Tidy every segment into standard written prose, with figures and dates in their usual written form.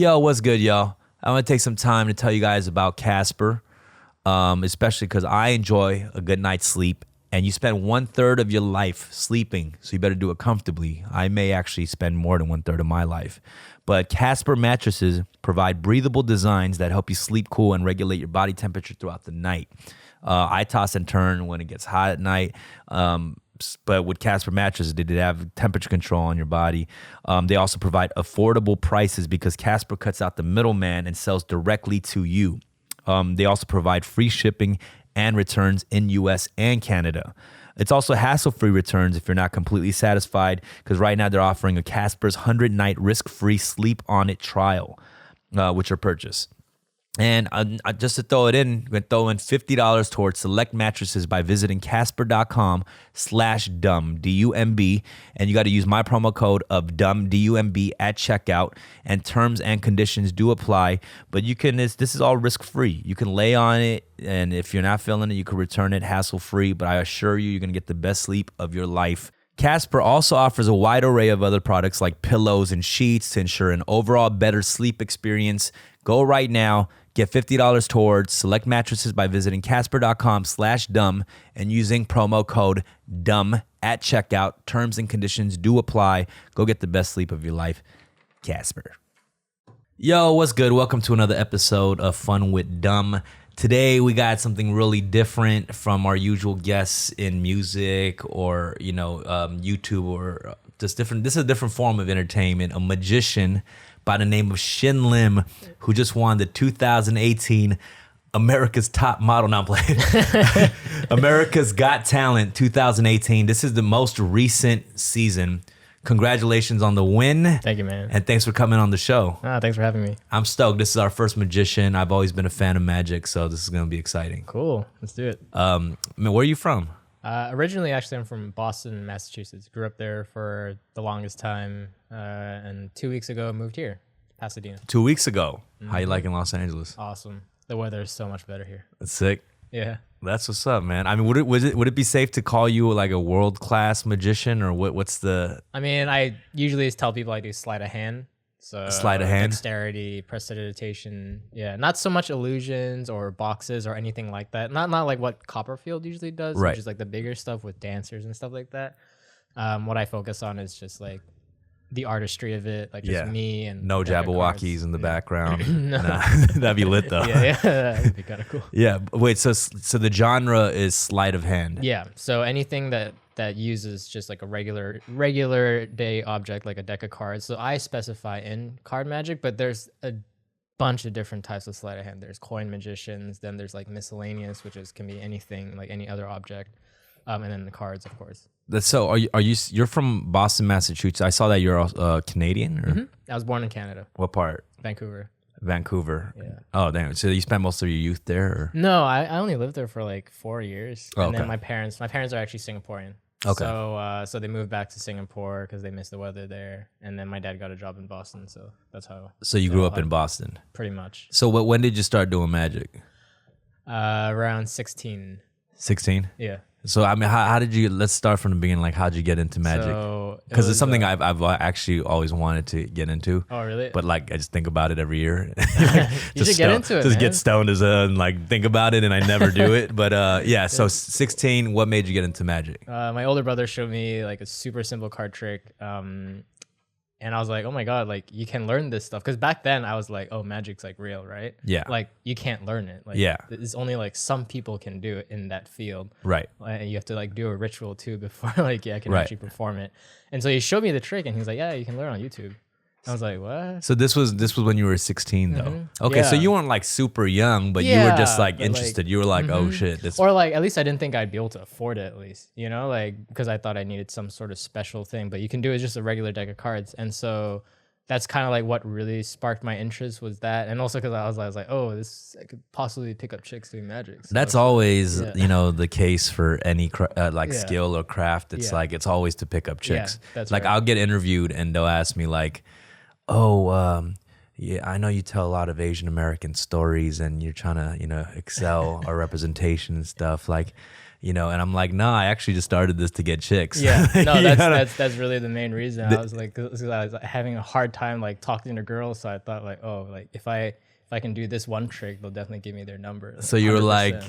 Yo, what's good, y'all? I want to take some time to tell you guys about Casper, especially because I enjoy a good night's sleep, and you spend 1/3 of your life sleeping, so you better do it comfortably. I may actually spend more than 1/3 of my life. But Casper Mattresses provide breathable designs that help you sleep cool and regulate your body temperature throughout the night. I toss and turn when it gets hot at night. But with Casper Mattresses, they have temperature control on your body. They also provide affordable prices because Casper cuts out the middleman and sells directly to you. They also provide free shipping and returns in US and Canada. It's also hassle-free returns if you're not completely satisfied, because right now they're offering a Casper's 100-night risk-free sleep on it trial, with your purchase. And just to throw it in, we're going to throw in $50 towards select mattresses by visiting casper.com/dumb, D-U-M-B, and you got to use my promo code of dumb, D-U-M-B, at checkout, and terms and conditions do apply, but you can, this is all risk-free. You can lay on it, and if you're not feeling it, you can return it hassle-free, but I assure you, you're going to get the best sleep of your life. Casper also offers a wide array of other products like pillows and sheets to ensure an overall better sleep experience. Go right now. Get $50 towards select mattresses by visiting casper.com/dumb and using promo code DUMB at checkout. Terms and conditions do apply. Go get the best sleep of your life. Casper. Yo, what's good? Welcome to another episode of Fun with Dumb. Today we got something really different from our usual guests in music or, YouTube or just different. This is a different form of entertainment. A magician by the name of Shin Lim, who just won the 2018 America's Top Model. Now I'm playing. America's Got Talent 2018. This is the most recent season. Congratulations on the win. Thank you, man. And thanks for coming on the show. Thanks for having me. I'm stoked. This is our first magician. I've always been a fan of magic, so this is going to be exciting. Cool. Let's do it. Man, where are you from? Originally, actually, I'm from Boston, Massachusetts. Grew up there for the longest time, and 2 weeks ago, moved here, Pasadena. 2 weeks ago. How you liking Los Angeles? Awesome. The weather is so much better here. That's sick. Yeah. That's what's up, man. I mean, would it be safe to call you like a world-class magician, or what's the? I mean, I usually tell people I do sleight of hand. So sleight of hand, dexterity, prestidigitation. Yeah, not so much illusions or boxes or anything like that. Not like what Copperfield usually does, right? Which is like the bigger stuff with dancers and stuff like that. What I focus on is just like the artistry of it, like just me and no Jabberwockies in the background. No. Nah, that'd be lit though. Yeah, that'd be kind of cool. Yeah, wait. So the genre is sleight of hand. Yeah. So anything that uses just like a regular day object, like a deck of cards. So I specify in card magic, but there's a bunch of different types of sleight of hand. There's coin magicians, then there's like miscellaneous, which can be anything, like any other object, and then the cards, of course. That's so. You're from Boston, Massachusetts? I saw that you're Canadian. Or? Mm-hmm. I was born in Canada. What part? Vancouver. Yeah. Oh, damn. So you spent most of your youth there? Or? No, I only lived there for like 4 years. Oh, and okay. then my parents are actually Singaporean. Okay. So they moved back to Singapore because they missed the weather there, and then my dad got a job in Boston. So that's how. So you grew up in Boston. Pretty much. So when did you start doing magic? Around 16. 16? Yeah. So I mean, how did you? Let's start from the beginning. Like, how'd you get into magic? Because it's something I've actually always wanted to get into. Oh, really? But like, I just think about it every year. You should get into it. Just man. get stoned and like think about it, and I never do it. But yeah. So 16. What made you get into magic? My older brother showed me like a super simple card trick. And I was like, oh my God, like you can learn this stuff. Because back then I was like, oh, magic's like real, right? Yeah. Like you can't learn it. Like, yeah. It's only like some people can do it in that field. Right. And you have to like do a ritual too before like, I can actually perform it. And so he showed me the trick and he's like, yeah, you can learn on YouTube. I was like, what? So this was when you were 16 though. Mm-hmm. Okay, so you weren't like super young, but you were just like interested. You were like, oh shit. This or like, at least I didn't think I'd be able to afford it at least, like, because I thought I needed some sort of special thing, but you can do it just a regular deck of cards. And so that's kind of like what really sparked my interest was that. And also because I was like, oh, I could possibly pick up chicks doing magic. So that's always, the case for any skill or craft. It's like, it's always to pick up chicks. Yeah, that's like right. I'll get interviewed and they'll ask me like, oh, Yeah, I know you tell a lot of Asian American stories and you're trying to, excel our representation and stuff. Like, and I'm like, nah, I actually just started this to get chicks. Yeah, no, that's really the main reason. I was like, 'cause I was having a hard time like talking to girls, so I thought like, oh, like if I can do this one trick, they'll definitely give me their number. So you were 100%. like,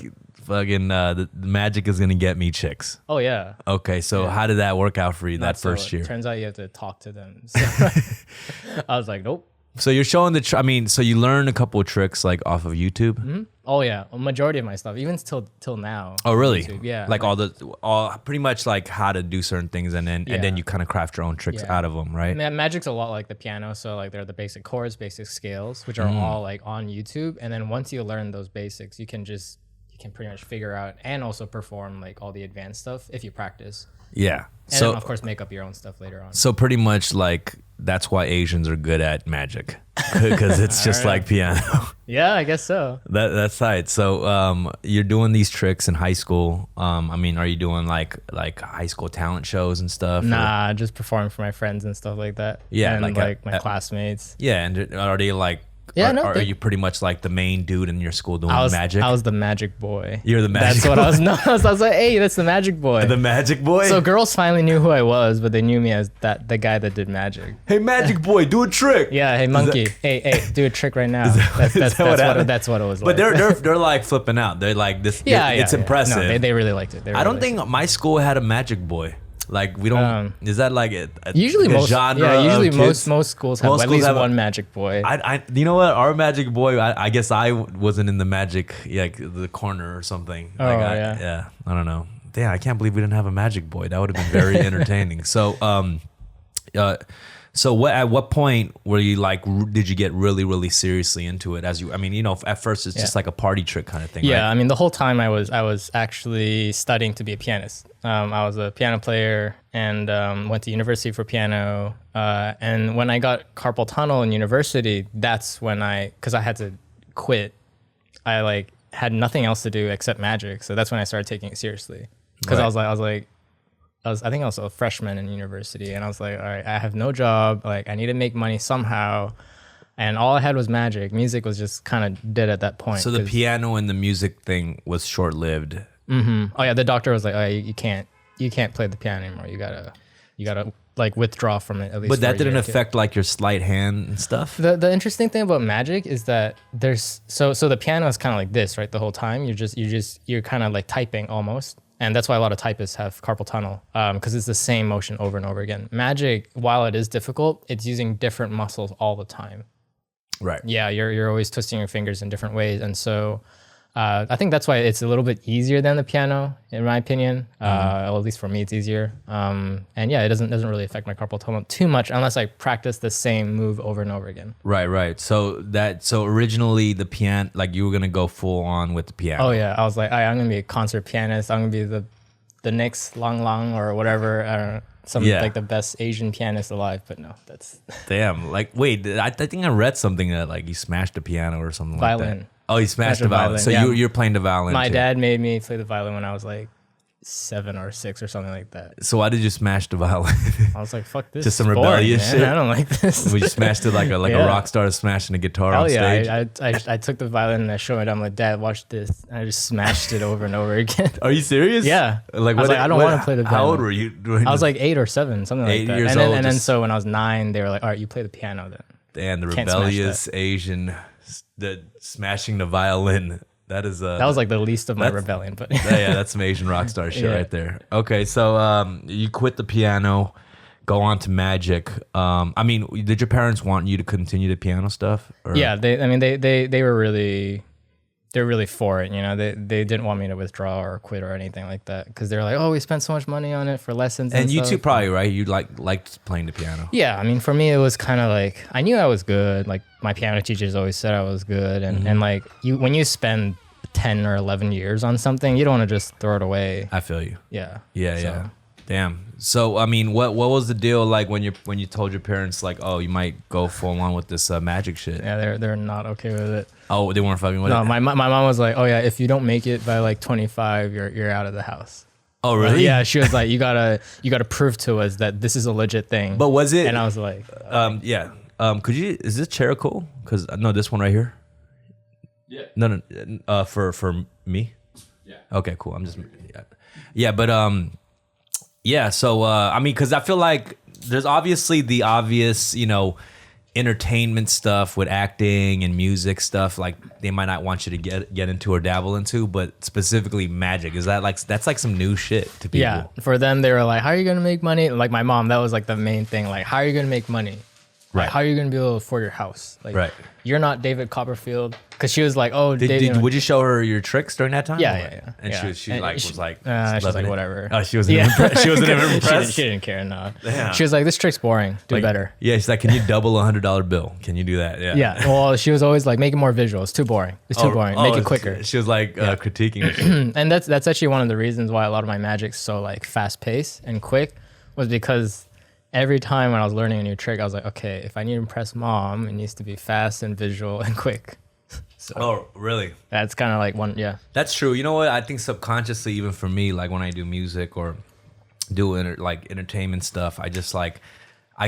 fucking, the magic is gonna get me chicks. Oh yeah. Okay, so how did that work out for you Not that first year? Turns out you have to talk to them. So I was like, nope. So you're showing so you learned a couple of tricks like off of YouTube. Mm-hmm. Oh yeah, a majority of my stuff, even till now. Oh really? YouTube, yeah. Like all pretty much like how to do certain things, and then you kind of craft your own tricks out of them, right? Magic's a lot like the piano, so like there are the basic chords, basic scales, which are all like on YouTube, and then once you learn those basics, you can pretty much figure out and also perform like all the advanced stuff if you practice. Yeah. And then, of course, make up your own stuff later on. So pretty much like that's why Asians are good at magic, because it's just like piano. Yeah, I guess so. That's right. So you're doing these tricks in high school. I mean, are you doing like high school talent shows and stuff? Nah, just performing for my friends and stuff like that. Yeah, and like my classmates. Yeah, and are they like? Yeah, are you pretty much like the main dude in your school doing magic? I was the magic boy. You're the magic That's what I was known as. I was like, hey, that's the magic boy. The magic boy? So girls finally knew who I was, but they knew me as the guy that did magic. Hey, magic boy, do a trick. Yeah, hey, monkey. Hey, do a trick right now. That's what it was like. But they're like flipping out. They're like, this. Yeah, it's impressive. No, they really liked it. I don't think my school had a magic boy. Like we don't. Is that like a usually like most genre? Yeah, usually of kids? most schools have at least one magic boy. You know what? Our magic boy. I guess I wasn't in the magic like the corner or something. Oh like yeah. I don't know. Damn, I can't believe we didn't have a magic boy. That would have been very entertaining. So So at what point were you like, did you get really seriously into it? At first it's just like a party trick kind of thing. Yeah, right? I mean, the whole time I was actually studying to be a pianist. I was a piano player and went to university for piano. And when I got carpal tunnel in university, that's when because I had to quit, I like had nothing else to do except magic. So that's when I started taking it seriously. Because I think I was a freshman in university, and I was like, all right, I have no job. Like, I need to make money somehow. And all I had was magic. Music was just kind of dead at that point. So the piano and the music thing was short-lived. Mm-hmm. Oh yeah, the doctor was like, oh, you can't play the piano anymore. You gotta like withdraw from it at least. But that didn't affect like your sleight hand and stuff. The interesting thing about magic is that there's so the piano is kind of like this, right? The whole time you're kind of like typing almost. And that's why a lot of typists have carpal tunnel, because it's the same motion over and over again. Magic, while it is difficult, it's using different muscles all the time. Right. Yeah, you're always twisting your fingers in different ways. And so I think that's why it's a little bit easier than the piano, in my opinion. Well, at least for me, it's easier. And yeah, it doesn't really affect my carpal tunnel too much unless I practice the same move over and over again. Right. So originally the piano, like you were gonna go full on with the piano. Oh yeah, I was like, I'm gonna be a concert pianist. I'm gonna be the next Lang or whatever. Like the best Asian pianist alive, but no, that's damn. Like, wait, I think I read something that like you smashed the piano or something violin. Like that. Oh, you smashed the violin. So yeah. you're playing the violin. My too. dad made me play the violin when I was like 7 or 6 or something like that. So why did you smash the violin? I was like, fuck this. Just some rebellious shit. I don't like this. We just smashed it like a rock star smashing a guitar on stage. I took the violin and I showed it. I'm like, Dad, watch this. And I just smashed it over and over again. Are you serious? Yeah. Like, I don't want to play the violin. How old were you? I was like 8 or 7, something like that. 8 years old. And then so when I was 9, they were like, all right, you play the piano then. And the rebellious Asian, smashing the violin. That was like the least of my rebellion, but yeah, that's some Asian rock star shit right there. Okay, so you quit the piano, go on to magic. Did your parents want you to continue the piano stuff? Or? Yeah, they were really, they're really for it. You know, they didn't want me to withdraw or quit or anything like that because they're like, oh, we spent so much money on it for lessons. And you stuff. Too, probably right. You liked playing the piano. Yeah, I mean, for me, it was kind of like I knew I was good. Like my piano teachers always said I was good, and like when you spend 10 or 11 years on something, you don't want to just throw it away. I feel you. Yeah. Yeah. Damn. So I mean, what was the deal like when you told your parents like, oh, you might go full on with this magic shit? Yeah, they're not okay with it. Oh, they weren't fucking with it. No, my mom was like, oh yeah, if you don't make it by like 25, you're out of the house. Oh really? Yeah, she was like, you gotta prove to us that this is a legit thing. But was it? And I was like, yeah. could you? Is this chair cool? Because no, this one right here. Yeah. No. For me. Yeah. Okay, cool. I'm just. Yeah, but yeah. So I mean, because I feel like there's obviously the obvious, entertainment stuff with acting and music stuff. Like they might not want you to get into or dabble into, but specifically magic. Is that that's like some new shit to people? Yeah, for them, they were like, "How are you gonna make money?" Like my mom, that was like the main thing. Like, how are you gonna make money? Right. Like, how are you gonna be able to afford your house? Like, Right. You're not David Copperfield, because she was like, "Oh, Would you show her your tricks during that time? Yeah. And she was like, she was loving like, it? whatever. Oh, she wasn't impressed. She wasn't even impressed. She didn't care. No. Yeah. She was like, "This trick's boring. Do better." Yeah, she's like, can you double $100 bill? Can you do that? Yeah. Yeah. Well, she was always like, "Make it more visual. It's too boring. It's too boring. Make it quicker." She was like critiquing it. And that's actually one of the reasons why a lot of my magic's so like fast paced and quick, was because every time when I was learning a new trick, I was like, okay, if I need to impress mom, it needs to be fast and visual and quick. So Oh, really? that's kind of like one, yeah. That's true. You know what? I think subconsciously, even for me, like when I do music or do entertainment stuff, I just I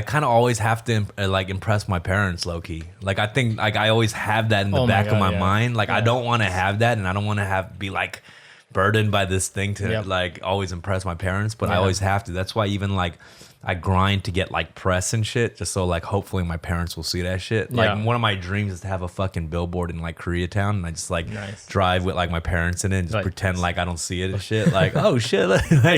kind of always have to impress my parents, low key. Like I think I always have that in the back of my mind. Like I don't want to have that, and I don't want to be like burdened by this thing to always impress my parents, but I always have to. That's why even I grind to get press and shit, just so hopefully my parents will see that shit. One of my dreams is to have a fucking billboard in Koreatown, and I just Nice. drive with my parents in it and just pretend I don't see it and shit. Oh shit,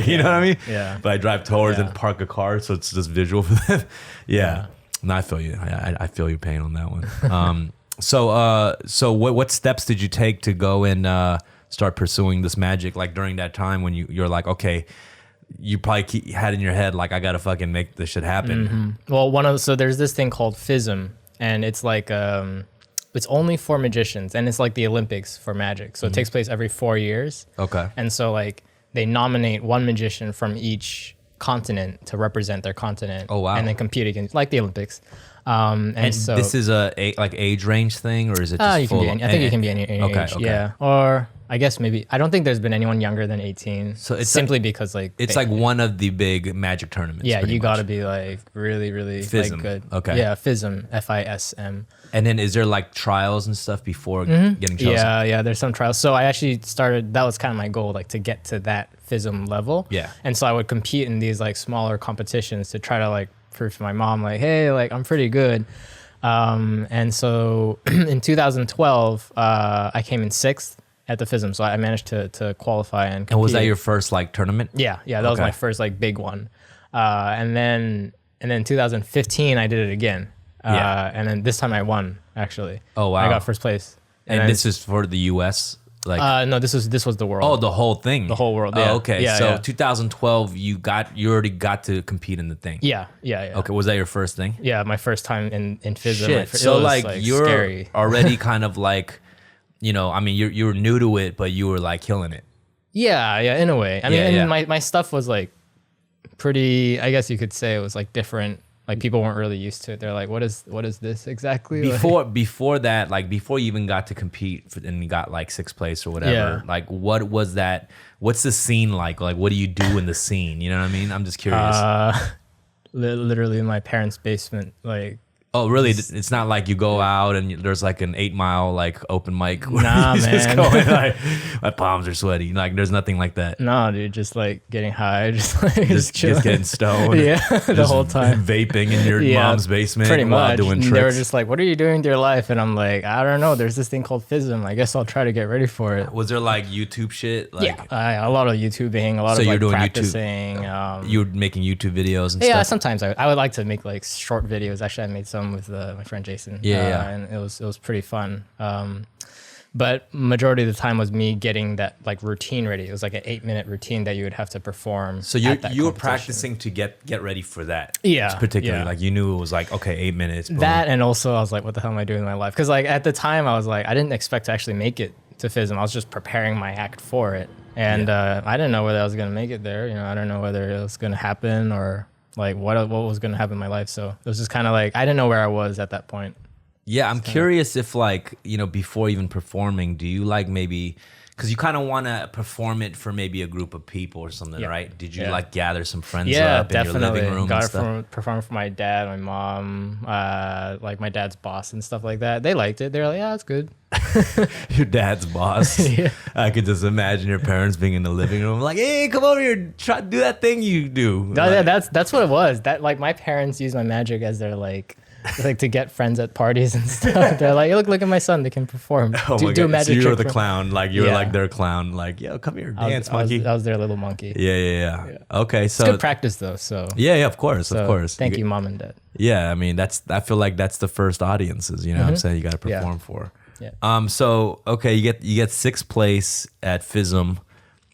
you know what I mean? Yeah. But I drive towards and park a car, so it's just visual for them. Yeah. No, I feel you. I feel your pain on that one. So what steps did you take to go and start pursuing this magic? During that time when you're like, okay, you probably had in your head I gotta fucking make this shit happen. Mm-hmm. Well, so there's this thing called FISM, and it's it's only for magicians, and it's like the Olympics for magic. So it takes place every 4 years. Okay. And so they nominate one magician from each continent to represent their continent. Oh, wow. And then compete against the Olympics. And so this is a age range thing, or is it just you full? Can be I think you can be any age. Okay. Yeah. Or I guess maybe, I don't think there's been anyone younger than 18. So it's simply because it's one of the big magic tournaments. Yeah, you got to be really, really FISM. good. Okay. Yeah, FISM, FISM. And then is there trials and stuff before getting chosen? Yeah, there's some trials. So I actually started, that was kind of my goal, to get to that FISM level. Yeah. And so I would compete in these smaller competitions to try to prove to my mom hey, I'm pretty good. And so in 2012, I came in 6th at the FISM, so I managed to qualify and compete. And was that your first tournament? Yeah, that was my first big one. And then 2015 I did it again. And then this time I won, actually. Oh wow. I got first place. And this is for the US? No, this was the world. Oh, the whole thing. The whole world. Yeah. Oh, okay. Yeah, so yeah. 2012 you already got to compete in the thing. Yeah. Okay, was that your first thing? Yeah, my first time in FISM. Shit. So you're scary. already kind of I mean you were new to it, but you were killing it. Yeah, in a way. I mean, my stuff was pretty, I guess you could say it was different. People weren't really used to it. They're like, what is this exactly? Before that, before you even got to compete and you got 6th place or whatever, what was that? What's the scene like? What do you do in the scene? You know what I mean? I'm just curious. Literally in my parents' basement, Oh, really? It's not you go out and there's an 8 mile open mic. Nah, man. Just going, my palms are sweaty. There's nothing like that. No, dude, just getting high, just getting stoned. Yeah, the whole time vaping in your mom's basement. Pretty while much. doing tricks. They were just what are you doing with your life? And I'm like, I don't know. There's this thing called FISM. I guess I'll try to get ready for it. Was there YouTube shit? Yeah, a lot of YouTubing, a lot so of you're doing practicing. You were making YouTube videos and stuff. Yeah, sometimes I would like to make short videos. Actually, I made some with my friend Jason. Yeah. And it was pretty fun. But majority of the time was me getting that routine ready. It was an 8-minute routine that you would have to perform. So you were practicing to get ready for that. Yeah. Particularly you knew it was okay, 8 minutes. Boom. That, and also I was like, what the hell am I doing in my life? Because at the time I was I didn't expect to actually make it to FISM. I was just preparing my act for it. And I didn't know whether I was going to make it there. I don't know whether it was going to happen or what was going to happen in my life. So it was just kind of I didn't know where I was at that point. Yeah, I'm curious if like, before even performing, do you like maybe, because you kind of want to perform it for maybe a group of people or something, right? Did you like gather some friends up in your living room and stuff? Perform for my dad, my mom, like my dad's boss and stuff like that. They liked it. They were like, yeah, it's good. Your dad's boss. Yeah. I could just imagine your parents being in the living room like, hey, come over here, try do that thing you do. No, like, that's what it was. That like my parents use my magic as their like to get friends at parties and stuff. They're like, look at my son, they can perform. Do a magic so you were trick the clown, like you were like their clown, like, yo, come here, dance, monkey. I was their little monkey. Yeah. Okay, so it's good practice though. So yeah, of course. Thank you, mom and dad. Yeah, I mean I feel like that's the first audiences, what I'm saying, you got to perform for. Yeah. So okay, you get sixth place at FISM.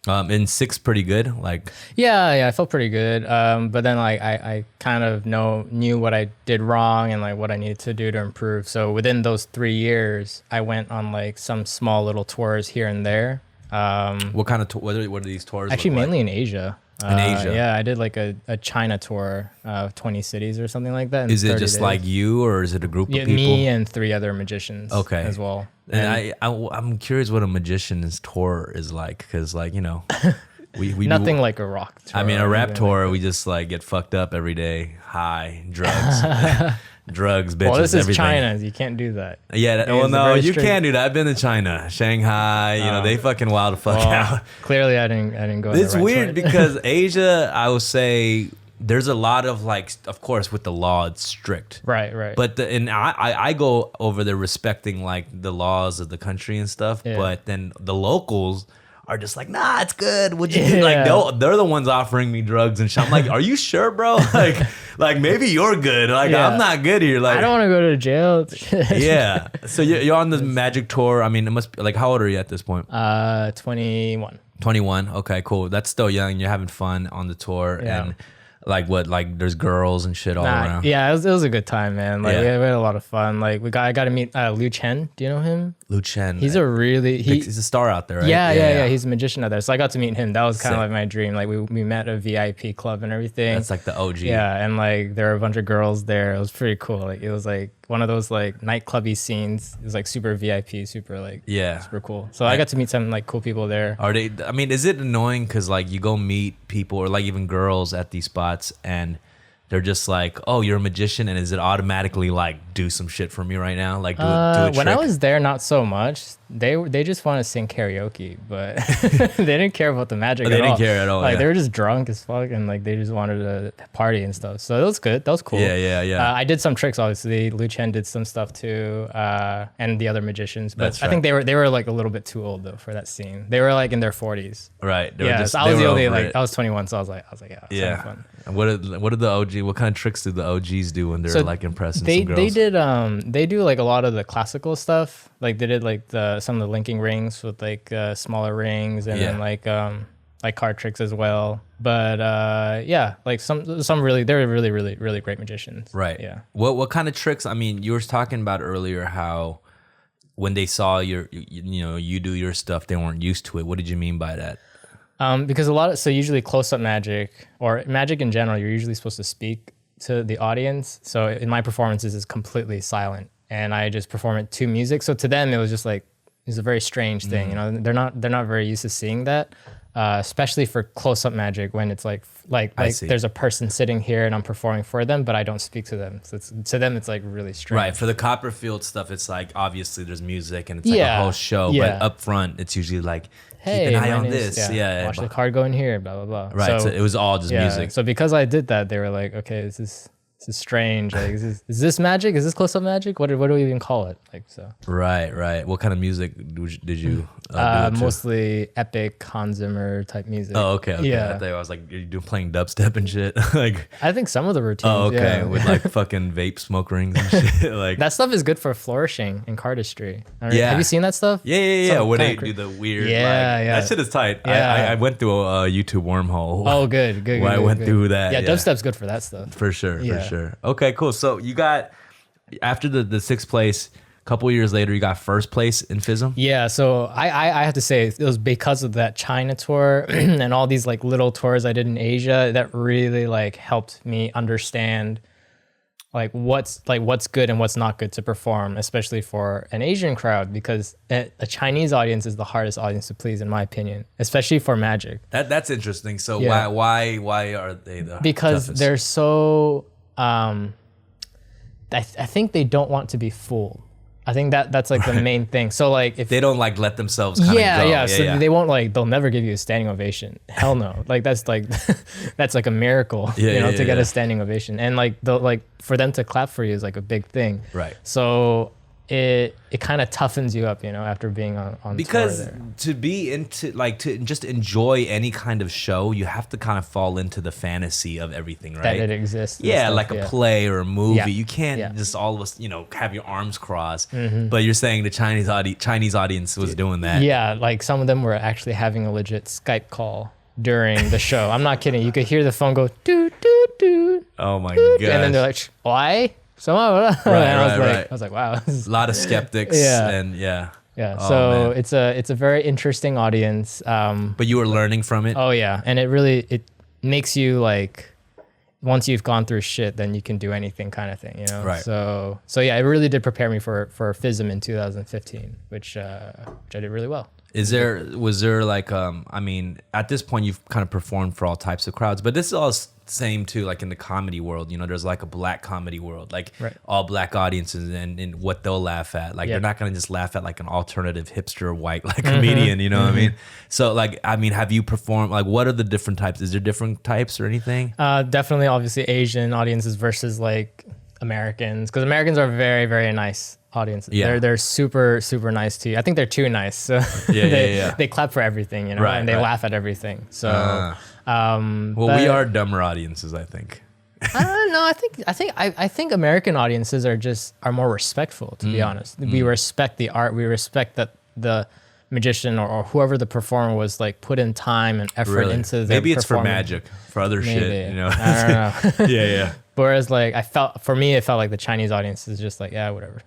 In sixth, pretty good. Like I felt pretty good. But then like I kind of knew what I did wrong and like what I needed to do to improve. So within those 3 years, I went on like some small little tours here and there. What kind of what are these tours? Actually, mainly in Asia. In Asia, yeah, I did like a China tour, 20 cities or something like that. Is it just days. Like you, or is it a group of people? Me and 3 other magicians. Okay, as well. And I'm curious what a magician's tour is like, because like we nothing like a rock tour. I mean, a rap tour, we just like get fucked up every day, high, drugs. Drugs, bitches, well, this is everything. China. You can't do that. Yeah, well, no, you can do that. I've been to China, Shanghai. They fucking wild the fuck out. Clearly, I didn't go. It's weird because Asia, I would say, there's a lot of like, of course, with the law, it's strict. Right. But I go over there respecting like the laws of the country and stuff. Yeah. But then the locals are just like, nah, it's good. Would you do? Like they're the ones offering me drugs and shit. I'm like, are you sure, bro? Like maybe you're good. Like I'm not good here. Like I don't want to go to jail. Yeah. So you're on this magic tour. I mean, it must be like, how old are you at this point? 21. 21. Okay, cool. That's still young. You're having fun on the tour and. Like what? Like there's girls and shit all around. Yeah, it was a good time, man. Like we had a lot of fun. Like I got to meet Liu Chen. Do you know him? Liu Chen. He's he's a star out there, right? Yeah. He's a magician out there. So I got to meet him. That was kind of like my dream. Like we met at a VIP club and everything. That's like the OG. Yeah, and like there were a bunch of girls there. It was pretty cool. Like it was like one of those like nightclubby scenes. It was like super VIP, super like super cool. So I got to meet some like cool people there. Are they? I mean, is it annoying because like you go meet people or like even girls at these spots and they're just like, oh, you're a magician, and is it automatically like do some shit for me right now? Like do a trick? When I was there, not so much. They just want to sing karaoke, but they didn't care about the magic. They didn't care at all. Like they were just drunk as fuck, and like they just wanted to party and stuff. So that was good. That was cool. Yeah. I did some tricks, obviously. Liu Chen did some stuff too, and the other magicians. But That's right. I think they were like a little bit too old though for that scene. They were like in their 40s. Right. So I was the only like I was 21, so I was like yeah. Fun. And what did the OG? What kind of tricks do the OGs do when they're like impressing some girls? They do like a lot of the classical stuff. Like they did like some of the linking rings with like smaller rings and then like card tricks as well. But like some really they're really great magicians. Right. Yeah. What kind of tricks? I mean, you were talking about earlier how when they saw you do your stuff, they weren't used to it. What did you mean by that? Because usually close-up magic or magic in general, you're usually supposed to speak to the audience. So in my performances, it's completely silent, and I just perform it to music. So to them, it was just like it's a very strange thing. They're not very used to seeing that, especially for close-up magic when it's like there's a person sitting here and I'm performing for them, but I don't speak to them. So to them, it's like really strange. Right. For the Copperfield stuff, it's like obviously there's music and it's like a whole show, but up front, it's usually like. Hey, keep an eye on this. Watch the card go in here, blah, blah, blah. Right. So it was all just music. So because I did that, they were like, okay, this is strange. Like, is this magic? Is this close-up magic? What do we even call it? Like, so. Right. What kind of music did you do mostly epic Hans Zimmer type music. Oh, okay. Yeah. I thought I was like, you're playing dubstep and shit. Like, I think some of the routines. Oh, okay. With like fucking vape smoke rings and shit. Like that stuff is good for flourishing in cardistry. Have you seen that stuff? Yeah. When they do the weird. That shit is tight. Yeah. I went through a YouTube wormhole. Oh, good. Where I went through that. Yeah, dubstep's good for that stuff. For sure. Okay, cool. So you got after the sixth place. Couple years later, you got first place in FISM. Yeah, so I have to say it was because of that China tour and all these like little tours I did in Asia that really like helped me understand what's good and what's not good to perform, especially for an Asian crowd, because a Chinese audience is the hardest audience to please, in my opinion, especially for magic. That's interesting. So Yeah. why are they the Because toughest? they're so I think they don't want to be fooled. I think that's like the main thing. So like if They don't like let themselves kind of go. so they won't they'll never give you a standing ovation. Hell no. Like that's like that's like a miracle, to get a standing ovation. And like for them to clap for you is like a big thing. Right. So it kind of toughens you up, after being on Because tour there. to be into to just enjoy any kind of show, you have to kind of fall into the fantasy of everything, right? That it exists. and Yeah, stuff, like a play or a movie. Yeah. You can't Yeah. just all of us, have your arms crossed. But you're saying the Chinese audience was doing that. Yeah, like some of them were actually having a legit Skype call during the show. I'm not kidding. You could hear the phone go doo doo doo, Oh my god. and then they're like, "Why?" And I was like, "Wow." This is, A lot of skeptics. Yeah. And yeah. yeah. Oh, So man. it's a very interesting audience. But you were learning from it. Oh yeah, and it makes you like, once you've gone through shit, then you can do anything kind of thing, Right. So yeah, it really did prepare me for FISM in 2015, which I did really well. Was there like at this point you've kind of performed for all types of crowds, but this is all same too, like in the comedy world, there's like a black comedy world, like Right. all black audiences and what they'll laugh at. Like Yeah. they're not gonna just laugh at like an alternative hipster white comedian, you know what I mean? So have you performed, like what are the different types? Is there different types or anything? Definitely, obviously, Asian audiences versus like Americans, because Americans are very, very nice audiences. Yeah. They're super, super nice to you. I think they're too nice. So Yeah. they clap for everything, Right, and they right. laugh at everything. So Well, but- we are dumber audiences, I think. I don't know. I think American audiences are more respectful, to be honest. We respect the art. We respect that the magician or whoever the performer was like put in time and effort Really? into their Maybe it's for performance. magic, for other Maybe. shit, I don't know. yeah. Whereas like it felt like the Chinese audience is just like, yeah, whatever.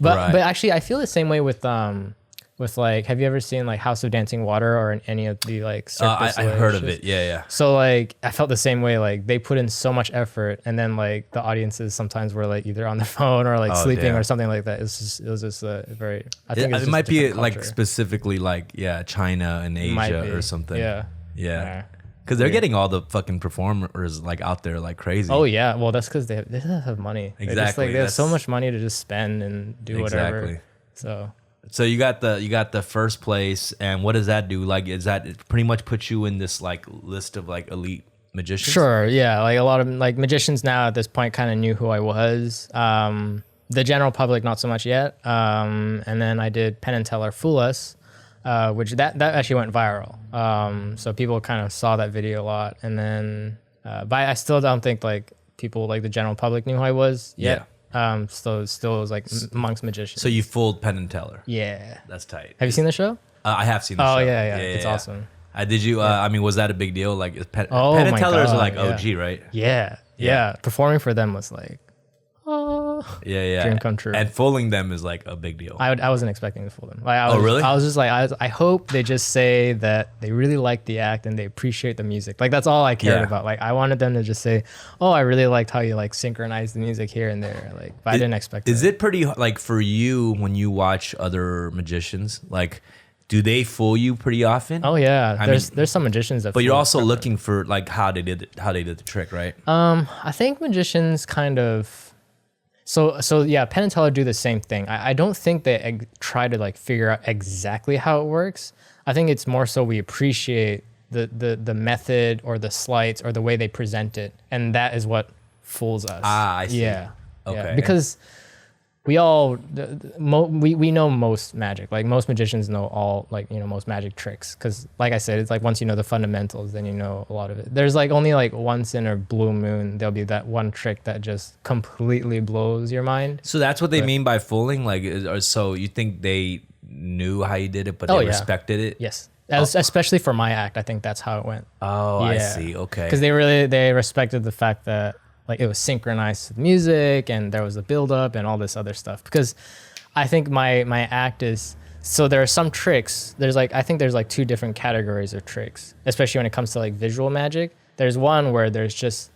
But Right. but actually I feel the same way with like, have you ever seen like House of Dancing Water or in any of the like Cirque I du heard of shows? it. Yeah. So like I felt the same way. Like they put in so much effort, and then like the audiences sometimes were like either on their phone or like Oh, sleeping damn. or something like that. It was just a very. I think it's It just might a be different like culture. specifically like China and Might Asia be. or something. Yeah. Yeah. Because they're getting all the fucking performers like out there like crazy. Oh yeah. Well, that's because they have money. They're just, Exactly, like, they have so that's- much money to just spend and do whatever. Exactly. So. So you got the first place, and what does that do? Like, is that it pretty much puts you in this like list of like elite magicians? Sure, yeah. Like a lot of like magicians now at this point kind of knew who I was. The general public, not so much yet. And then I did Penn and Teller Fool Us, which that actually went viral. So people kind of saw that video a lot. And then, but I still don't think like people like the general public knew who I was yet. So still was like amongst magicians. So you fooled Penn and Teller. Yeah. That's tight. Have you seen the show? I have seen the Oh show. yeah. It's awesome. Did you? Was that a big deal? Like, Penn Oh and my Teller is God, like yeah. OG, right? Yeah. Performing for them was like, Yeah. Dream come true. And fooling them is like a big deal. I wasn't expecting to fool them. Like, I was, really? I was just like, I hope they just say that they really like the act and they appreciate the music. Like that's all I cared Yeah. about. Like I wanted them to just say, oh, I really liked how you like synchronize the music here and there. Like, but I didn't expect. Is that. it pretty like for you when you watch other magicians? Like, do they fool you pretty often? Oh yeah, mean- there's some magicians that. But you're fool also us. looking for like how they did the trick, right? I think magicians kind of. So yeah, Penn and Teller do the same thing. I don't think they try to like figure out exactly how it works. I think it's more so we appreciate the method or the sleights or the way they present it, and that is what fools us. I see. Yeah. Okay. Yeah. Because we all we know most magic. Like most magicians know all like most magic tricks. Because like I said, it's like once you know the fundamentals, then you know a lot of it. There's like only like once in a blue moon there'll be that one trick that just completely blows your mind. So that's what they mean by fooling. Like, so you think they knew how you did it, but Oh, they yeah. respected it? Yes. Especially for my act, I think that's how it went. Oh, I see. Okay. Because they respected the fact that like it was synchronized to the music and there was a build up and all this other stuff. Because I think my act is, so there are some tricks. I think there's like two different categories of tricks, especially when it comes to like visual magic. There's one where there's just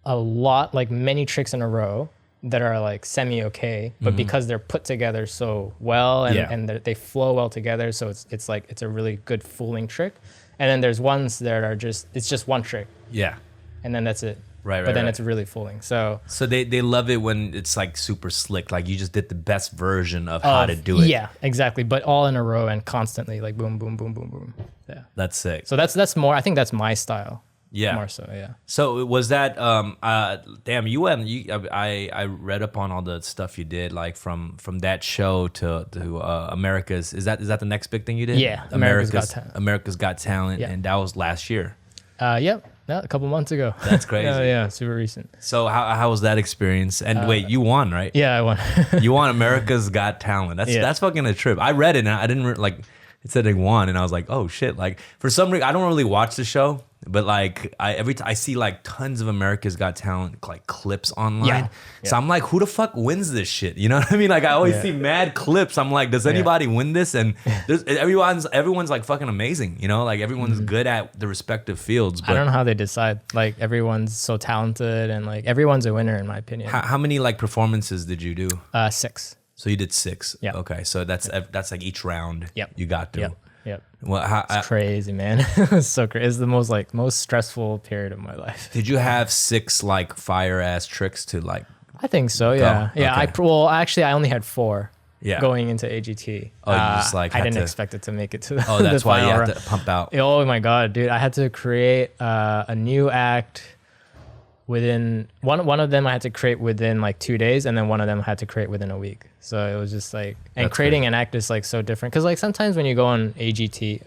a lot, like many tricks in a row that are like semi-okay, but because they're put together so well and they flow well together, so it's like it's a really good fooling trick. And then there's ones that are it's just one trick. Yeah. And then that's it. Right. But then it's really fooling. So they love it when it's like super slick, like you just did the best version of how to do it. Yeah, exactly. But all in a row and constantly, like boom, boom, boom, boom, boom. Yeah. That's sick. So that's more. I think that's my style. Yeah. More so, yeah. So was that damn, I read up on all the stuff you did, like from that show to America's. Is that the next big thing you did? Yeah, America's Got Talent. America's Got Talent, Yeah. and that was last year. Yep. Yeah, a couple months ago. That's crazy. Yeah, super recent. So how was that experience? And wait, you won, right? Yeah, I won. You won America's Got Talent. That's fucking a trip. I read it and I didn't like. It said they won, and I was like, "Oh shit!" Like for some reason, I don't really watch the show, but like every time I see like tons of America's Got Talent like clips online, Yeah. so I'm like, "Who the fuck wins this shit?" You know what I mean? Like I always see mad clips. I'm like, "Does anybody win this?" And everyone's like fucking amazing. You know, like everyone's good at the respective fields. But I don't know how they decide. Like everyone's so talented, and like everyone's a winner in my opinion. how many like performances did you do? 6. So you did 6. Yeah. Okay. So that's like each round. Yep. You got through. Yep. Well, It's crazy, man. It was so crazy. It's the most stressful period of my life. did you have 6 like fire ass tricks to like? I think so. Yeah. Yeah. Okay. Actually, I only had 4. Yeah. Going into AGT. Oh, you just like I had didn't to- expect it to make it to the Oh, that's the why you final have round. to pump out. Oh my god, dude! I had to create a new act within one of them. I had to create within like 2 days, and then one of them I had to create within a week. So it was just like, and That's creating crazy. an act is like so different because like sometimes when you go on AGT,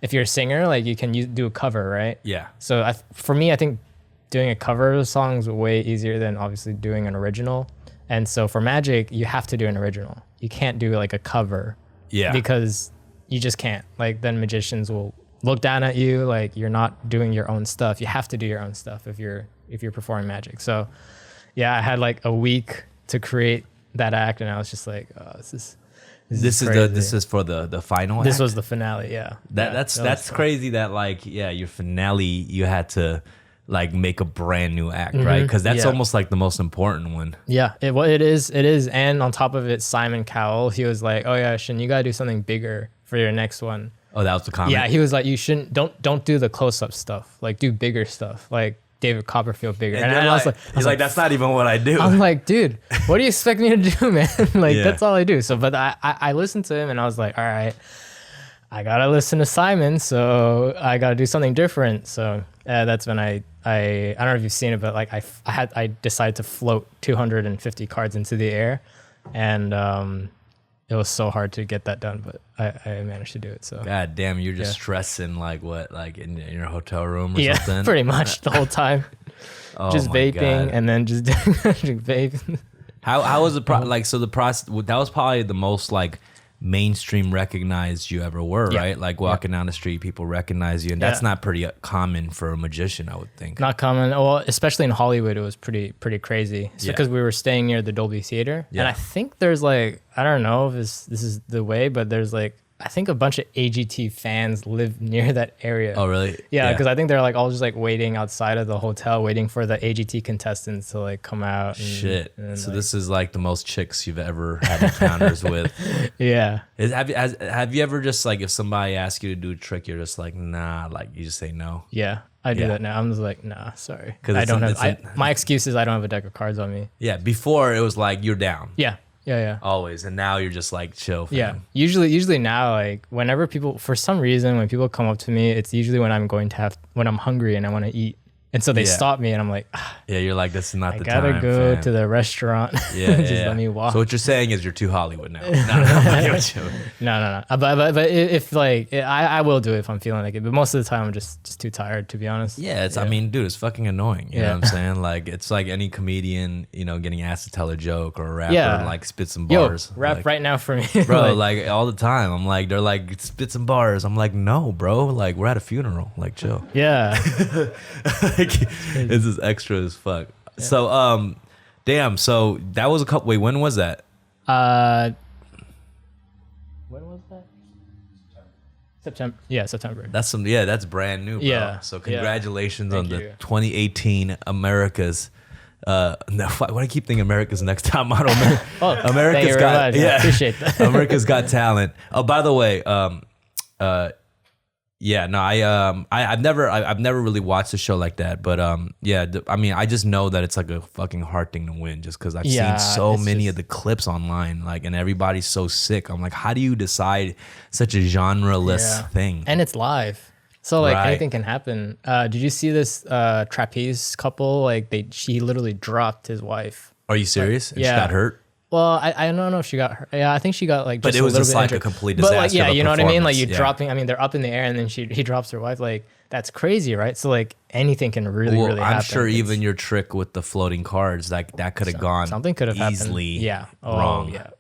if you're a singer, like you can do a cover, right? Yeah. So for me, I think doing a cover of a song is way easier than obviously doing an original. And so for Magic, you have to do an original. You can't do like a cover. Yeah. Because you just can't. Like then magicians will look down at you like you're not doing your own stuff. You have to do your own stuff if you're performing Magic. So yeah, I had like a week to create that act, and I was just like, oh, this is for the final. This act? was the finale. Yeah. That's crazy. That like your finale you had to like make a brand new act, right? Because that's Yeah. almost like the most important one. Yeah, it is, and on top of it, Simon Cowell, he was like, "Oh yeah, Shin, you gotta do something bigger for your next one." Oh, that was the comment. Yeah, he was like, "You shouldn't don't do the close up stuff. Like do bigger stuff, like David Copperfield bigger." And I you're was like, like, he's like, that's not even what I do. I'm like, dude, what do you expect me to do, man? Like Yeah. that's all I do. So, but I listened to him, and I was like, all right, I gotta listen to Simon, so I gotta do something different. So that's when I don't know if you've seen it, but like I decided to float 250 cards into the air, and it was so hard to get that done, but I managed to do it. So God damn, you're just Yeah. stressing like what, like in your hotel room or yeah, something? pretty much the whole time, Oh just my vaping God. and then just doing vape. How was the like? So the process that was probably the most like mainstream recognized you ever were, Yeah. right? Like walking down the street, people recognize you, and that's Yeah. not pretty common for a magician, I would think. Not common. Well, especially in Hollywood, it was pretty crazy. Yeah. Because we were staying near the Dolby Theater, Yeah. and I think there's like, I don't know if this is the way, but there's like, I think a bunch of AGT fans live near that area. Oh, really? Yeah, because I think they're like all just like waiting outside of the hotel, waiting for the AGT contestants to like come out. And, Shit. and, So like- this is like the most chicks you've ever had encounters with. Yeah. Have you ever just like if somebody asks you to do a trick, you're just like nah, like you just say no. Yeah. I do Yeah. that now. I'm just like, nah, sorry. 'Cause I it's don't an- have, it's an- my excuse is I don't have a deck of cards on me. Yeah. Before it was like you're down. Yeah. Yeah. Always, and now you're just like chill. Fam. Yeah. Usually now, like whenever people, for some reason, when people come up to me, it's usually when when I'm hungry and I want to eat. And so they Yeah. stop me and I'm like, Yeah, you're like this is not I the gotta time. go fam. to the restaurant. Yeah, Just yeah. let me walk. So what you're saying is you're too Hollywood now. No, I'm joking. No. But if like, I will do it if I'm feeling like it. But most of the time I'm just too tired, to be honest. Yeah, I mean, dude, it's fucking annoying. You know Yeah. what I'm saying? Like, it's like any comedian, getting asked to tell a joke or a rapper Yeah. and like spit some Yo, bars. rap like, right now for me. bro. Like all the time, I'm like, they're like spit some bars. I'm like, no, bro. Like we're at a funeral. Like chill. yeah. Like, this is extra as fuck. So, damn. So that was a couple. Wait, when was that? When was that? September. Yeah, September. That's that's brand new, bro. Yeah, So yeah. congratulations on Thank the you. 2018 America's. No, why do I keep thinking America's Next Top Model? Thank you America's very got much. I appreciate that. America's Got Talent. Oh, by the way, yeah, no, I've never really watched a show like that, but I mean, I just know that it's like a fucking hard thing to win, just because I've Yeah, seen so it's many just- of the clips online, like, and everybody's so sick. I'm like, how do you decide such a genre-less thing? And it's live. So like Right. anything can happen. Did you see this trapeze couple? Like he literally dropped his wife. Are you serious? And she yeah. got hurt? Well, I don't know if she got hurt. Yeah, I think she got like just But it a was little just bit like injured. a complete But like, disaster yeah, of a you know what I mean? Like you performance. Yeah. dropping, I mean, they're up in the air and then he drops her wife. Like that's crazy, right? So like anything can really I'm happen. sure It's- even your trick with the floating cards, like that could have gone something could have easily happened. Yeah. Oh, wrong. Yeah.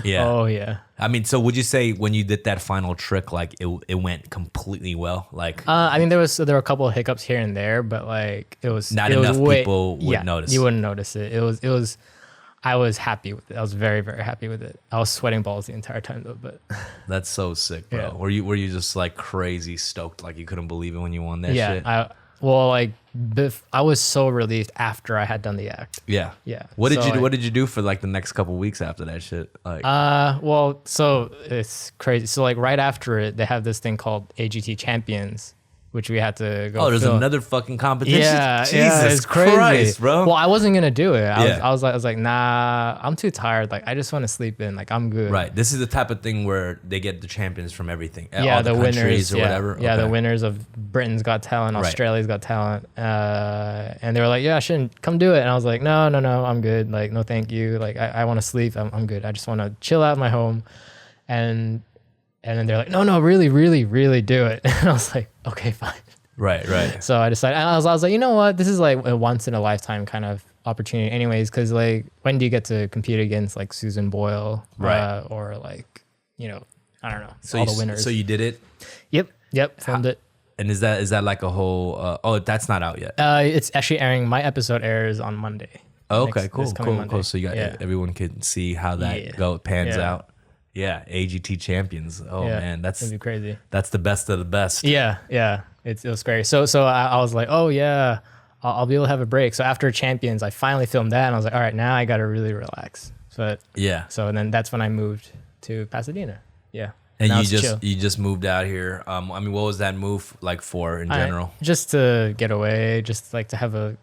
Yeah. Oh yeah. I mean, so would you say when you did that final trick, like it went completely well? Like I mean, there were a couple of hiccups here and there, but like it was Not it was enough people would notice. You wouldn't notice it. It was. I was happy with it. I was very, very happy with it. I was sweating balls the entire time though, but that's so sick, bro. Yeah. Were you just like crazy stoked, like you couldn't believe it when you won that yeah, shit? I was so relieved after I had done the act. Yeah. Yeah. What did So, you do? like- What did you do for like the next couple weeks after that shit? Like So it's crazy. So like right after it, they have this thing called AGT Champions, which we had to go. oh, there's film. another fucking competition. Yeah, Jesus yeah, it's crazy, Christ, bro. Well, I wasn't gonna do it. Yeah. I was like, nah, I'm too tired. Like, I just want to sleep in. Like, I'm good. Right. This is the type of thing where they get the champions from everything. Yeah, all the countries winners or yeah. whatever. Yeah, the Okay. winners of Britain's Got Talent, Right. Australia's Got Talent, and they were like, yeah, I shouldn't come do it. And I was like, no, I'm good. Like, no, thank you. Like, I want to sleep. I'm good. I just want to chill out in my home, and then they're like, no, really, really, really do it. And I was like, okay, fine. Right. Right. So I decided, I was like, you know what? This is like a once in a lifetime kind of opportunity anyways. Cause like, when do you get to compete against like Susan Boyle? Right. Or like, I don't know. So all you, the winners. So you did it, Yep. Filmed it. and is that like a whole? Oh, that's not out yet. It's actually airing. My episode airs on Monday. Oh, okay, This cool. coming Monday. So you got Yeah. everyone can see how that Yeah. pans Yeah. out. Yeah, AGT champions. Oh Yeah. man, It'd be crazy. that's the best of the best. Yeah. It was scary. So I was like, oh yeah, I'll be able to have a break. So after Champions, I finally filmed that, and I was like, all right, now I got to really relax. So and then that's when I moved to Pasadena. Yeah. And Now you it's chill. just moved out here. I mean, what was that move like for in general? Just to get away, just like to have a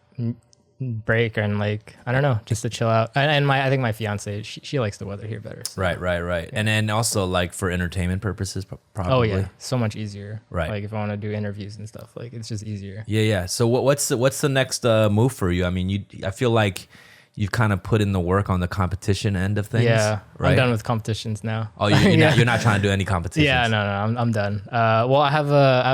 break and like I don't know, just to chill out. And I think my fiance, she likes the weather here better. So. Right. And then also like for entertainment purposes, probably. Oh yeah, so much easier. Right. Like if I want to do interviews and stuff, like it's just easier. Yeah. So what's the next move for you? I mean, I feel like you've kind of put in the work on the competition end of things. Yeah, right. I'm done with competitions now. Oh, you're not trying to do any competitions. Yeah, no, I'm done. Well, I have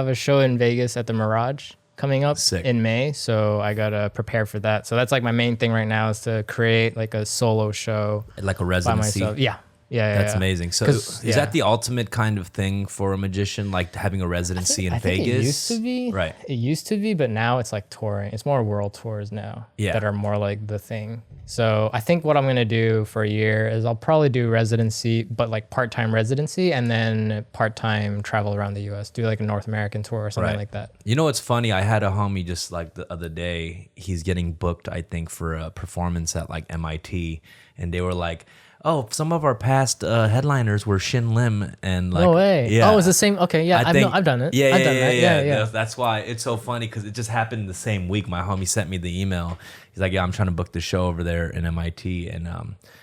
a show in Vegas at the Mirage coming up Sick. in May, so I gotta prepare for that. So that's like my main thing right now is to create like a solo show Like a by residency. myself. Yeah. That's yeah. amazing. So 'Cause, is that the ultimate kind of thing for a magician, like having a residency in I think Vegas? It used to be. Right. It used to be, but now it's like touring. It's more world tours now Yeah. that are more like the thing. So I think what I'm going to do for a year is I'll probably do residency, but like part-time residency and then part-time travel around the U.S. Do like a North American tour or something Right. like that. You know what's funny? I had a homie just like the other day. He's getting booked, I think, for a performance at like MIT, and they were like, "Oh, some of our past headliners were Shin Lim and like." No way. Yeah. Oh, it's the same. Okay, yeah, I've done it. Yeah, I've done that. Yeah. That's why it's so funny because it just happened the same week. My homie sent me the email. He's like, "Yeah, I'm trying to book the show over there in MIT," and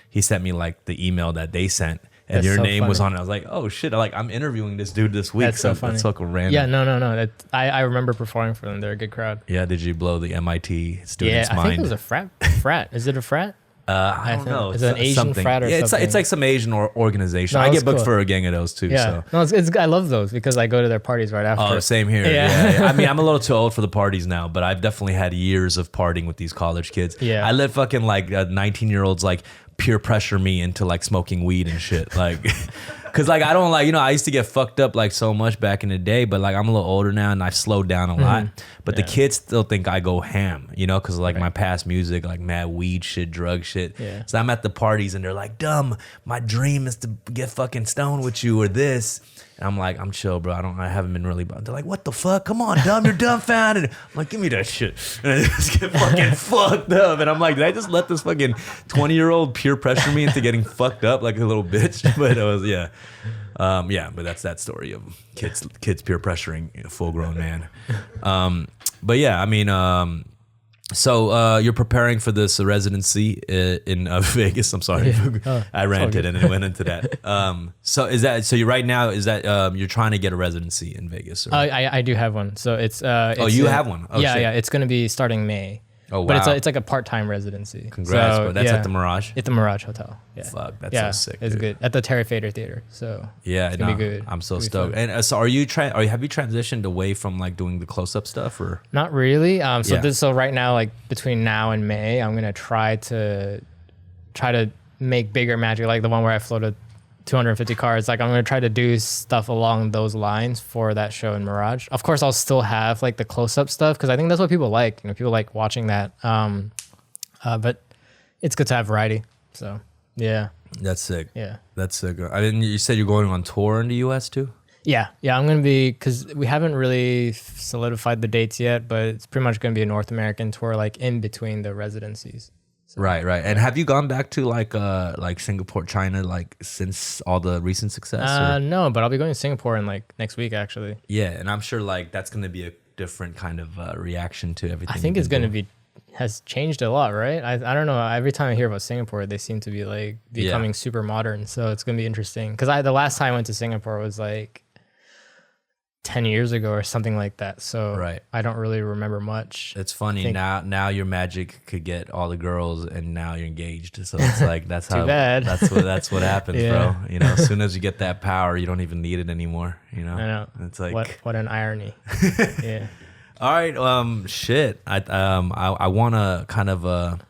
he sent me like the email that they sent. And That's your so name was funny. on it. I was like, "Oh shit!" I'm interviewing this dude this week. That's so funny. That's so random. Yeah, no. I remember performing for them. They're a good crowd. Yeah, did you blow the MIT student's Yeah, I mind? think it was a frat. Is it a frat? I don't think know. it's an Asian frat or yeah, something. It's like some Asian organization. No, I it's get booked cool. for a gang of those too. Yeah. So. No, I love those because I go to their parties right after. Oh, same here. Yeah. Yeah. I mean, I'm a little too old for the parties now, but I've definitely had years of partying with these college kids. Yeah. I let fucking like 19-year-olds like peer pressure me into like smoking weed and shit. Like, Cause like I don't like, I used to get fucked up like so much back in the day, but like I'm a little older now and I've slowed down a lot. But the kids still think I go ham, cause like my past music, like mad weed shit, drug shit. Yeah. So I'm at the parties and they're like, dumb, my dream is to get fucking stoned with you or this. And I'm like, I'm chill, bro. I haven't been really. They're like, what the fuck? Come on, dumb, you're dumbfounded. I'm like, give me that shit. And I just get fucking fucked up. And I'm like, did I just let this fucking 20-year-old peer pressure me into getting fucked up like a little bitch? But it was, but that's that story of kids peer pressuring a full-grown man. But yeah, I mean, so you're preparing for this residency in Vegas. I'm sorry, I ranted and it went into that. So you're right now you're trying to get a residency in Vegas? Or? I do have one. So it's you have one? Oh, yeah, shit. yeah. It's going to be starting May. Oh wow! But it's like a part-time residency. Congrats, so, bro. That's at the Mirage. At the Mirage Hotel. Yeah. Fuck, that's so sick. It's dude. good at the Terry Fader Theater. So yeah, it's gonna be good. I'm so stoked. And so have you transitioned away from like doing the close-up stuff or? Not really. So right now, like between now and May, I'm gonna try to make bigger magic, like the one where I floated 250 cards. Like I'm gonna try to do stuff along those lines for that show in Mirage. Of course, I'll still have like the close-up stuff because I think that's what people like. People like watching that. But it's good to have variety. So yeah, that's sick. Yeah, that's sick. I mean, you said you're going on tour in the U.S. too. Yeah. I'm gonna be, because we haven't really solidified the dates yet, but it's pretty much gonna be a North American tour, like in between the residencies. So, right. And have you gone back to like Singapore, China, like since all the recent success? No, but I'll be going to Singapore in like next week actually. Yeah, and I'm sure like that's gonna be a different kind of reaction to everything. I think it's gonna has changed a lot, right? I don't know. Every time I hear about Singapore, they seem to be like becoming super modern. So it's gonna be interesting. Because the last time I went to Singapore was like 10 years ago or something like that. So I don't really remember much. It's funny now your magic could get all the girls and now you're engaged. So it's like that's Too bad. That's what happens, bro. As soon as you get that power, you don't even need it anymore. I know. It's like what an irony. Yeah. All right, shit. I want to kind of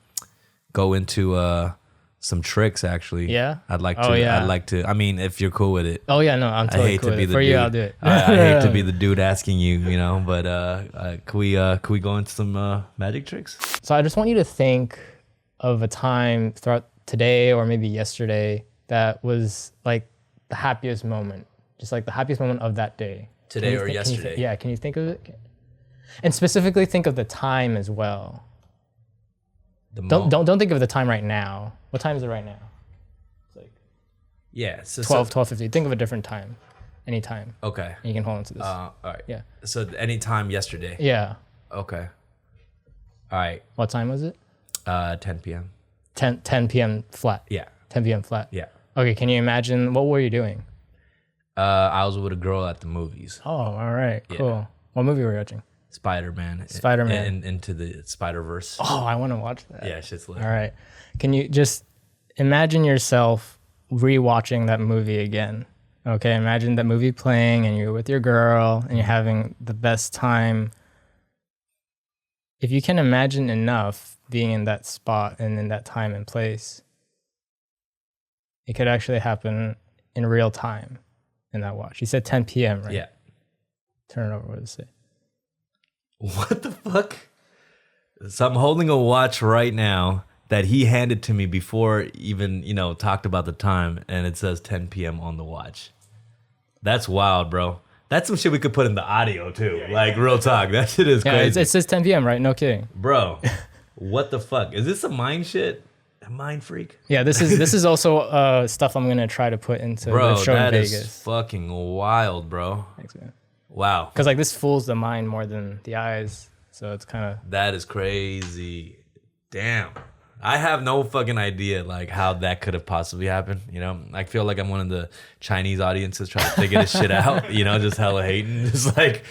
go into some tricks actually. Yeah. I'd like to. I mean, if you're cool with it. Oh yeah, no, I'm totally cool with it. For you, I'll do it. I hate to be the dude asking you, but could we go into some magic tricks? So I just want you to think of a time throughout today or maybe yesterday that was like the happiest moment, just like the happiest moment of that day. Today or yesterday? Can you think of it? And specifically think of the time as well. Don't think of the time right now. What time is it right now? It's like so 12:50. Think of a different time. Any time. Okay. And you can hold on to this. All right. Yeah. So any time yesterday. Yeah. Okay. All right. What time was it? 10 p.m. 10 p.m. flat. Yeah. 10 p.m. flat. Yeah. Okay. Can you imagine what were you doing? I was with a girl at the movies. Oh, all right. Cool. Yeah. What movie were you watching? Spider-Man. Into the Spider-Verse. Oh, I want to watch that. Yeah, shit's lit. All right. Can you just imagine yourself rewatching that movie again? Okay, imagine that movie playing and you're with your girl and you're having the best time. If you can imagine enough being in that spot and in that time and place, it could actually happen in real time in that watch. You said 10 p.m., right? Yeah. Turn it over. What does it say? What the fuck? So I'm holding a watch right now that he handed to me before even, talked about the time, and it says 10 p.m. on the watch. That's wild, bro. That's some shit we could put in the audio too. Real talk. That shit is crazy. It says 10 p.m., right? No kidding. Bro, what the fuck? Is this a mind shit? A mind freak? Yeah, this is also stuff I'm going to try to put into the show in Vegas. That is fucking wild, bro. Thanks, man. Wow. Because this fools the mind more than the eyes. So it's kind of... That is crazy. Damn. I have no fucking idea how that could have possibly happened. I feel like I'm one of the Chinese audiences trying to figure this shit out. Just hella hating. Just like,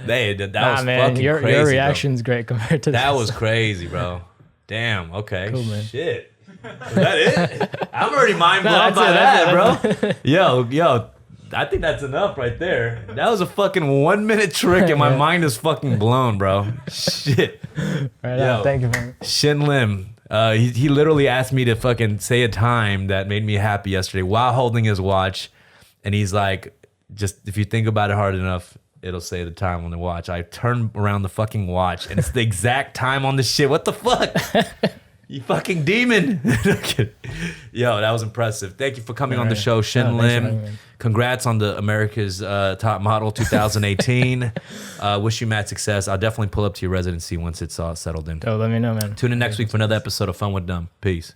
hey, that was fucking crazy. Your reaction's great compared to that. That was crazy, bro. Damn. Okay. Cool, man. Shit. Is that it? I'm already mind blown by that, bro. Yo. I think that's enough right there. That was a fucking 1 minute trick and my mind is fucking blown, bro. Shit. Right on. Thank you, man. Shin Lim. He literally asked me to fucking say a time that made me happy yesterday while holding his watch. And he's like, just if you think about it hard enough, it'll say the time on the watch. I turn around the fucking watch and it's the exact time on the shit. What the fuck? You fucking demon. Yo, that was impressive. Thank you for coming on the show, Shin Lim. Congrats on the America's Top Model 2018. Wish you mad success. I'll definitely pull up to your residency once it's all settled in. Oh, let me know, man. Tune in next week for another episode of Fun with Dumb. Peace.